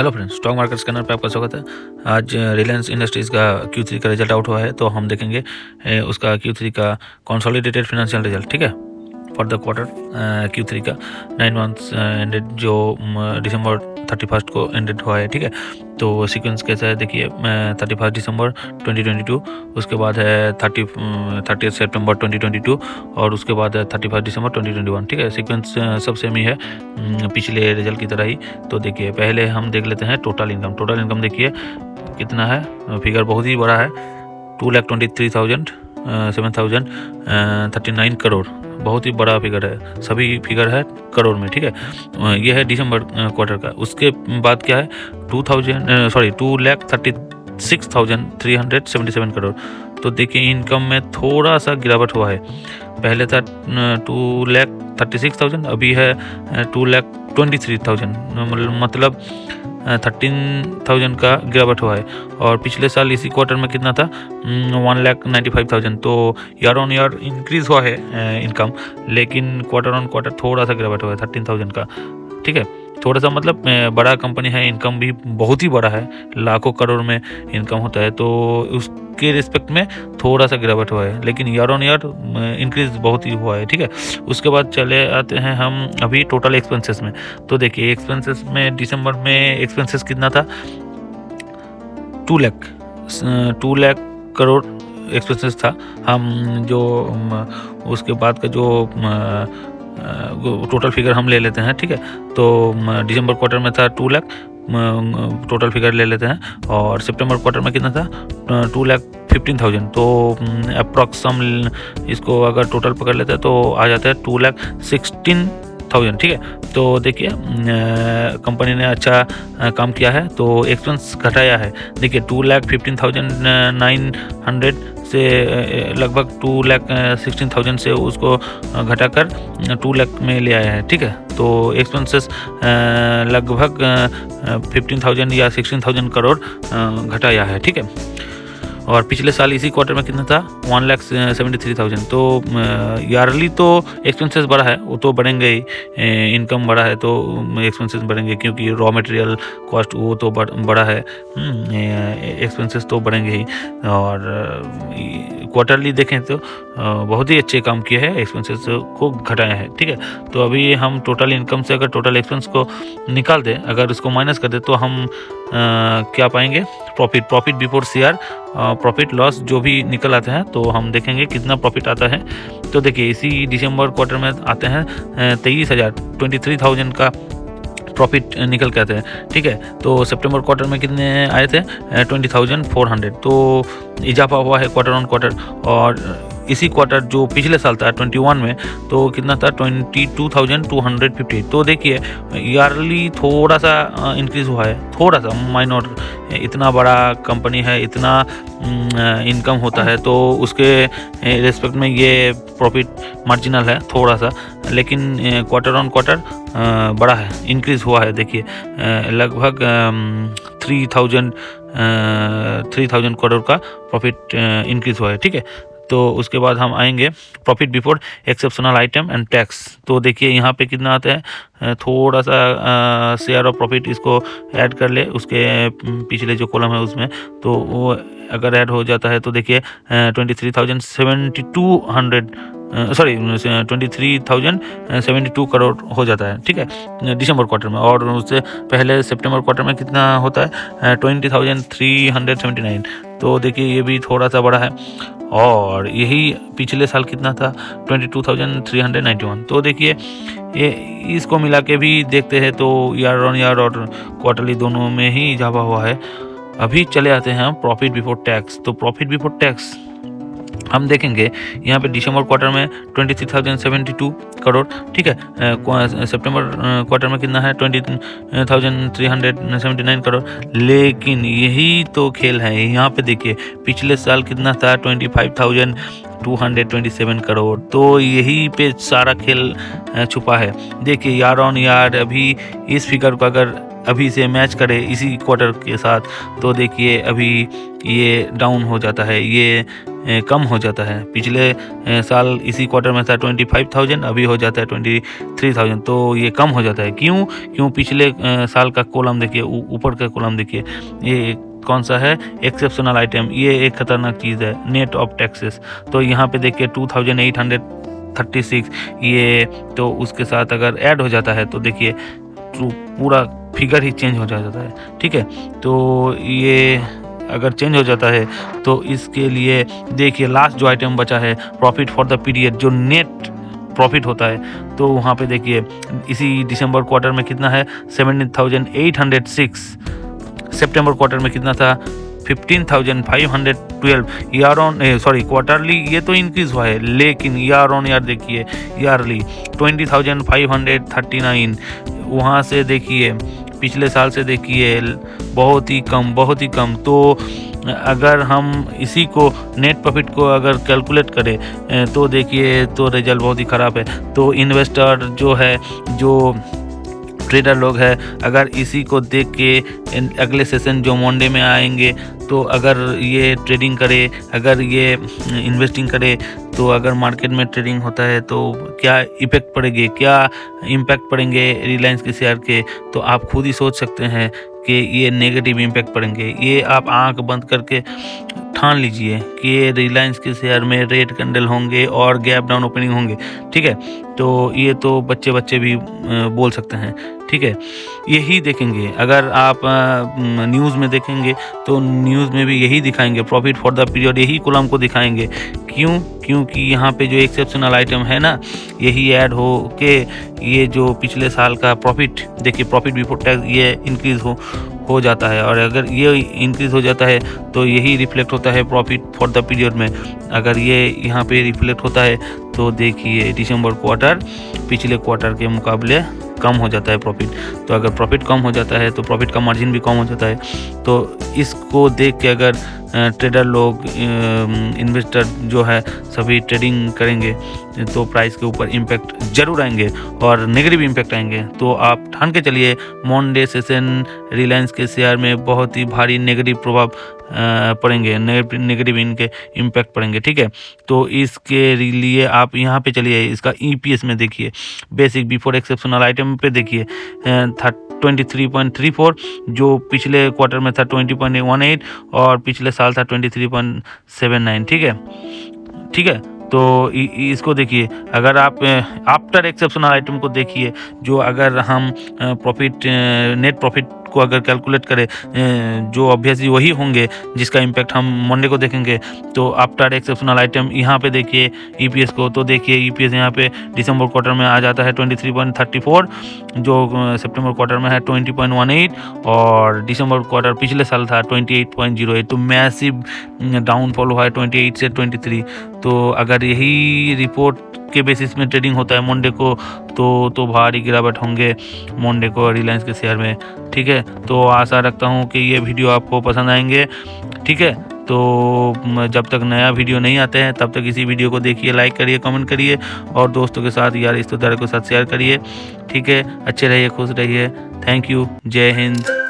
Hello friends, stock market scanner पे आपका स्वागत है। आज रिलायंस इंडस्ट्रीज़ का Q3 का रिजल्ट आउट हुआ है, तो हम देखेंगे उसका Q3 का कंसोलिडेटेड फाइनेंशियल रिजल्ट। ठीक है, फॉर द क्वार्टर Q3 का 9 मंथ्स एंडेड जो दिसंबर 31 को एंडेड हुआ है। ठीक है, तो सीक्वेंस कैसा है देखिए, 31 दिसंबर 2022, उसके बाद है 30 सितंबर 2022 और उसके बाद है 31 दिसंबर 2021। ठीक है, सीक्वेंस सब सेम ही है पिछले रिजल्ट की तरह ही। तो देखिए, पहले हम देख लेते हैं टोटल इनकम। टोटल इनकम देखिए कितना है, फिगर बहुत ही बड़ा है, 2,23,739 करोड़, बहुत ही बड़ा फिगर है। सभी फिगर है करोड़ में। ठीक है, यह है दिसंबर क्वार्टर का। उसके बाद क्या है, 2,36,377 करोड़। तो देखिए इनकम में थोड़ा सा गिरावट हुआ है। पहले था 2,36,000, अभी है 2,23,000, मतलब 13,000 का गिरावट हुआ है। और पिछले साल इसी क्वार्टर में कितना था, 1,95,000। तो ईयर ऑन ईयर इंक्रीज हुआ है इनकम, लेकिन क्वार्टर ऑन क्वार्टर थोड़ा सा गिरावट हुआ है 13,000 का। ठीक है, थोड़ा सा मतलब बड़ा कंपनी है, इनकम भी बहुत ही बड़ा है, लाखों करोड़ में इनकम होता है, तो उसके रिस्पेक्ट में थोड़ा सा गिरावट हुआ है, लेकिन ईयर ऑन ईयर इंक्रीज बहुत ही हुआ है। ठीक है, उसके बाद चले आते हैं हम अभी टोटल एक्सपेंसेस में। तो देखिए एक्सपेंसेस में दिसंबर में एक्सपेंसेस कितना था, 2 लाख करोड़ एक्सपेंसेस था। हम जो उसके बाद का जो टोटल फिगर हम ले लेते हैं। ठीक है, तो दिसंबर क्वार्टर में था 2 लाख, टोटल फिगर ले लेते हैं। और सितंबर क्वार्टर में कितना था, 2,15,000। तो अप्रॉक्स हम इसको अगर टोटल पकड़ लेते हैं तो आ जाता है 2,16,000। ठीक है, तो देखिए कंपनी ने अच्छा काम किया है, तो एक्सपेंस घटाया है। देखिए 2,15,900 से लगभग 2,16,000 से उसको घटाकर 2 लाख में ले आया है। ठीक है, तो एक्सपेंसेस लगभग 15,000 या 16,000 करोड़ घटाया है। ठीक है, और पिछले साल इसी क्वार्टर में कितना था, 1,73,000। तो ईयरली तो एक्सपेंसेस बढ़ा है, वो तो बढ़ेंगे ही, इनकम बढ़ा है तो एक्सपेंसेस बढ़ेंगे, क्योंकि रॉ मटेरियल कॉस्ट वो तो बढ़ा है, एक्सपेंसेस तो बढ़ेंगे ही। और क्वार्टरली देखें तो बहुत ही अच्छे काम किए हैं, एक्सपेंसेस को घटाए हैं। ठीक है, तो अभी हम टोटल इनकम से अगर टोटल एक्सपेंस को निकाल दें, अगर इसको माइनस कर दें, तो हम क्या पाएंगे, profit before share, profit loss जो भी निकल आते हैं, तो हम देखेंगे कितना प्रॉफिट आता है। तो देखिए इसी दिसंबर क्वार्टर में आते हैं 23,000 का प्रॉफिट निकल के आते हैं। ठीक है, तो सितंबर क्वार्टर में कितने आए थे, 20,400। तो इजाफा हुआ है क्वार्टर ऑन क्वार्टर। और इसी क्वार्टर जो पिछले साल था 21 में, तो कितना था, 22,250। तो देखिए ईयरली थोड़ा सा इंक्रीज हुआ है, थोड़ा सा माइनर, इतना बड़ा कंपनी है, इतना इनकम होता है, तो उसके रिस्पेक्ट में ये प्रॉफिट मार्जिनल है थोड़ा सा, लेकिन क्वार्टर ऑन क्वार्टर बड़ा है, इंक्रीज हुआ है। देखिए लगभग 3,000 करोड़ का प्रॉफिट इंक्रीज हुआ है। ठीक है, तो उसके बाद हम आएंगे profit before exceptional item and tax. तो देखिए यहाँ पे कितना आता है, थोड़ा सा शेयर ऑफ प्रॉफिट इसको ऐड कर ले, उसके पिछले जो कॉलम है उसमें, तो वो अगर ऐड हो जाता है तो देखिए 23,072 करोड़ हो जाता है। ठीक है, दिसंबर क्वार्टर में। और उससे पहले सितंबर क्वार्टर में कितना होता है, 20,379। तो देखिए ये भी थोड़ा सा बड़ा है। और यही पिछले साल कितना था, 22,391। तो देखिए ये इसको मिला के भी देखते हैं तो ईयर ऑन ईयर और क्वार्टरली दोनों में ही इजाफा हुआ है। अभी चले आते हैं हम प्रॉफिट बिफोर टैक्स। तो प्रॉफिट बिफोर टैक्स हम देखेंगे यहाँ पे दिसंबर क्वार्टर में 23,072 करोड़। ठीक है, सितंबर क्वार्टर में कितना है, 20,379 करोड़। लेकिन यही तो खेल है, यहाँ पे देखिए पिछले साल कितना था, 227 करोड़। तो यही पे सारा खेल छुपा है। देखिए ईयर ऑन ईयर अभी इस फिगर को अगर अभी से मैच करे इसी क्वार्टर के साथ, तो देखिए अभी ये डाउन हो जाता है, ये कम हो जाता है। पिछले साल इसी क्वार्टर में था 25,000, अभी हो जाता है 23,000, तो ये कम हो जाता है। क्यों पिछले साल का कॉलम देखिए, ऊपर का कॉलम देखिए, ये कौन सा है, एक्सेप्शनल आइटम। ये एक खतरनाक चीज़ है, नेट ऑफ टैक्सेस। तो यहाँ पे देखिए 2,836, ये तो उसके साथ अगर ऐड हो जाता है तो देखिए पूरा फिगर ही चेंज हो जाता है। ठीक है, तो ये अगर चेंज हो जाता है तो इसके लिए देखिए लास्ट जो आइटम बचा है, प्रॉफिट फॉर द पीरियड, जो नेट प्रॉफिट होता है, तो वहाँ पे देखिए इसी दिसंबर क्वार्टर में कितना है, 17,806। सितंबर क्वार्टर में कितना था, 15,512। ईयर ऑन क्वार्टरली ये तो इंक्रीज हुआ है, लेकिन ईयर ऑन ईयर देखिए, ईयरली 20,539। वहाँ से देखिए पिछले साल से देखिए बहुत ही कम। तो अगर हम इसी को नेट प्रॉफिट को अगर कैलकुलेट करें तो देखिए तो रिजल्ट बहुत ही ख़राब है। तो इन्वेस्टर जो है, जो ट्रेडर लोग हैं, अगर इसी को देख के अगले सेशन जो मंडे में आएंगे, तो अगर ये ट्रेडिंग करे, अगर ये इन्वेस्टिंग करे, तो अगर मार्केट में ट्रेडिंग होता है तो क्या इफेक्ट पड़ेंगे, क्या इम्पैक्ट पड़ेंगे रिलायंस के शेयर के, तो आप खुद ही सोच सकते हैं कि ये नेगेटिव इम्पैक्ट पड़ेंगे। ये आप आंख बंद करके ठान लीजिए कि ये रिलायंस के शेयर में रेड कैंडल होंगे और गैप डाउन ओपनिंग होंगे। ठीक है, तो ये तो बच्चे भी बोल सकते हैं। ठीक है, यही देखेंगे। अगर आप न्यूज़ में देखेंगे तो न्यूज़ में भी यही दिखाएंगे, प्रॉफिट फॉर द पीरियड, यही कॉलम को दिखाएंगे। क्योंकि यहाँ पे जो एक्सेप्शनल आइटम है ना, यही ऐड हो के ये जो पिछले साल का प्रॉफिट देखिए, प्रॉफिट बिफोर टैक्स, ये इंक्रीज हो जाता है। और अगर ये इंक्रीज हो जाता है तो यही रिफ्लेक्ट होता है प्रॉफिट फॉर द पीरियड में। अगर ये यहाँ पे रिफ्लेक्ट होता है तो देखिए दिसंबर क्वार्टर पिछले क्वार्टर के मुकाबले कम हो जाता है प्रॉफिट। तो अगर प्रॉफिट कम हो जाता है तो प्रॉफिट का मार्जिन भी कम हो जाता है। तो इसको देख के अगर ट्रेडर लोग, इन्वेस्टर जो है, सभी ट्रेडिंग करेंगे तो प्राइस के ऊपर इम्पैक्ट जरूर आएंगे और नेगेटिव इम्पैक्ट आएंगे। तो आप ठान के चलिए मंडे सेशन रिलायंस के शेयर में बहुत ही भारी नेगेटिव प्रभाव पड़ेंगे, नेगेटिव इनके इम्पैक्ट पड़ेंगे। ठीक है, तो इसके लिए आप यहाँ पे चलिए, इसका EPS में देखिए, बेसिक बिफोर एक्सेप्शनल आइटम पे देखिए 23.34, जो पिछले क्वार्टर में था 20.18 और पिछले साल था 23.79। ठीक है, तो इसको देखिए। अगर आप आफ्टर एक्सेप्शनल आइटम को देखिए, जो अगर हम प्रॉफिट, नेट प्रॉफिट को अगर कैलकुलेट करें, जो ऑब्वियसली वही होंगे जिसका इम्पैक्ट हम मंडे को देखेंगे। तो आफ्टर एक्सेप्शनल आइटम यहाँ पे देखिए EPS को, तो देखिए EPS यहाँ पे दिसंबर क्वार्टर में आ जाता है 23.34, जो सितंबर क्वार्टर में है 20.18 और दिसंबर क्वार्टर पिछले साल था 28.08। तो मैसिव डाउनफॉल हुआ है 28 से 23। तो अगर यही रिपोर्ट के बेसिस में ट्रेडिंग होता है मंडे को, तो भारी गिरावट होंगे मंडे को रिलायंस के शेयर में। ठीक है, तो आशा रखता हूँ कि ये वीडियो आपको पसंद आएंगे। ठीक है, तो जब तक नया वीडियो नहीं आते हैं तब तक इसी वीडियो को देखिए, लाइक करिए, कमेंट करिए और दोस्तों के साथ या रिश्तेदारों के साथ शेयर करिए। ठीक है, अच्छे रहिए, खुश रहिए। थैंक यू, जय हिंद।